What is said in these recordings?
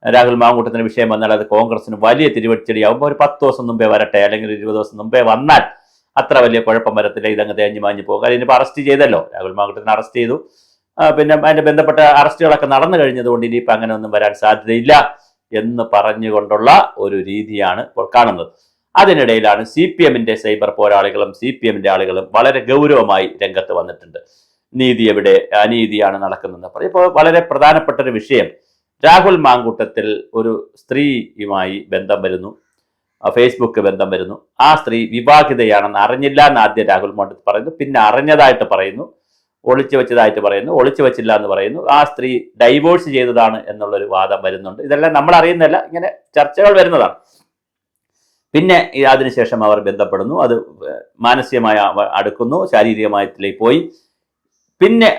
രാഹുൽ മാങ്കൂട്ടത്തിന് വിഷയം വന്നാൽ അത് കോൺഗ്രസിന് വലിയ തിരിവടിച്ചടിയാവുമ്പോൾ ഒരു 10 ദിവസം മുമ്പേ വരട്ടെ, അല്ലെങ്കിൽ 20 ദിവസം മുമ്പേ വന്നാൽ അത്ര വലിയ കുഴപ്പം വരത്തില്ല, ഇതങ്ങ് തേഞ്ഞു മാഞ്ഞു പോകും. അതിനിപ്പോൾ അറസ്റ്റ് ചെയ്തല്ലോ, രാഹുൽ മാങ്കൂട്ടത്തിന് അറസ്റ്റ് ചെയ്തു. പിന്നെ അതിന്റെ ബന്ധപ്പെട്ട അറസ്റ്റുകളൊക്കെ നടന്നു കഴിഞ്ഞതുകൊണ്ട് ഇനിയിപ്പോൾ അങ്ങനെ ഒന്നും വരാൻ സാധ്യതയില്ല എന്ന് പറഞ്ഞുകൊണ്ടുള്ള ഒരു രീതിയാണ് ഇപ്പോൾ കാണുന്നത്. അതിനിടയിലാണ് CPM-ന്റെ സൈബർ പോരാളികളും CPM-ന്റെ ആളുകളും വളരെ ഗൗരവമായി രംഗത്ത് വന്നിട്ടുണ്ട്. നീതി എവിടെ, അനീതിയാണ് നടക്കുന്നത്. ഇപ്പോൾ വളരെ പ്രധാനപ്പെട്ട ഒരു വിഷയം, രാഹുൽ മാങ്കൂട്ടത്തിൽ ഒരു സ്ത്രീയുമായി ബന്ധം വരുന്നു, ഫേസ്ബുക്ക് ബന്ധം വരുന്നു. ആ സ്ത്രീ വിവാഹിതയാണെന്ന് അറിഞ്ഞില്ല എന്ന് ആദ്യം രാഹുൽ മാങ്കൂട്ടത്തിൽ പറയുന്നു, പിന്നെ അറിഞ്ഞതായിട്ട് പറയുന്നു, ഒളിച്ചു വെച്ചതായിട്ട് പറയുന്നു, ഒളിച്ചു വെച്ചില്ല എന്ന് പറയുന്നു, ആ സ്ത്രീ ഡൈവോഴ്സ് ചെയ്തതാണ് എന്നുള്ളൊരു വാദം വരുന്നുണ്ട്. ഇതെല്ലാം നമ്മൾ അറിയുന്നില്ല, ഇങ്ങനെ ചർച്ചകൾ വരുന്നതാണ്. പിന്നെ അതിനുശേഷം അവർ ബന്ധപ്പെടുന്നു, അത് മാനസികമായി അടുക്കുന്നു, ശാരീരികമായത്തിലേക്ക് പോയി. പിന്നെ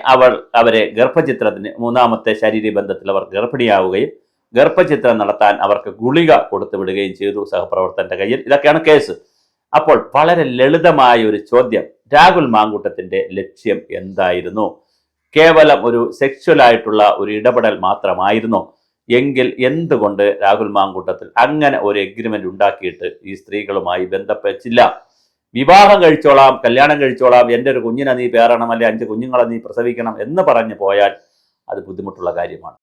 അവരെ ഗർഭചിത്രത്തിന് 3ാമത്തെ ശാരീരിക ബന്ധത്തിൽ അവർ ഗർഭിണിയാവുകയും ഗർഭചിത്രം നടത്താൻ അവർക്ക് ഗുളിക കൊടുത്തു വിടുകയും ചെയ്തു സഹപ്രവർത്തകന്റെ കയ്യിൽ. ഇതൊക്കെയാണ് കേസ്. അപ്പോൾ വളരെ ലളിതമായ ഒരു ചോദ്യം, രാഹുൽ മാങ്കൂട്ടത്തിന്റെ ലക്ഷ്യം എന്തായിരുന്നു? കേവലം ഒരു സെക്ച്വൽ ആയിട്ടുള്ള ഒരു ഇടപെടൽ മാത്രമായിരുന്നോ? എങ്കിൽ എന്തുകൊണ്ട് രാഹുൽ മാങ്കൂട്ടത്തിൽ അങ്ങനെ ഒരു എഗ്രിമെന്റ് ഉണ്ടാക്കിയിട്ട് ഈ സ്ത്രീകളുമായി ബന്ധപ്പെട്ടില്ല? വിവാഹം കഴിച്ചോളാം, കല്യാണം കഴിച്ചോളാം, എൻ്റെ ഒരു കുഞ്ഞിനെ നീ പേറണം, അല്ലെ 5 കുഞ്ഞുങ്ങളെ നീ പ്രസവിക്കണം എന്ന് പറഞ്ഞു പോയാൽ അത് ബുദ്ധിമുട്ടുള്ള കാര്യമാണ്.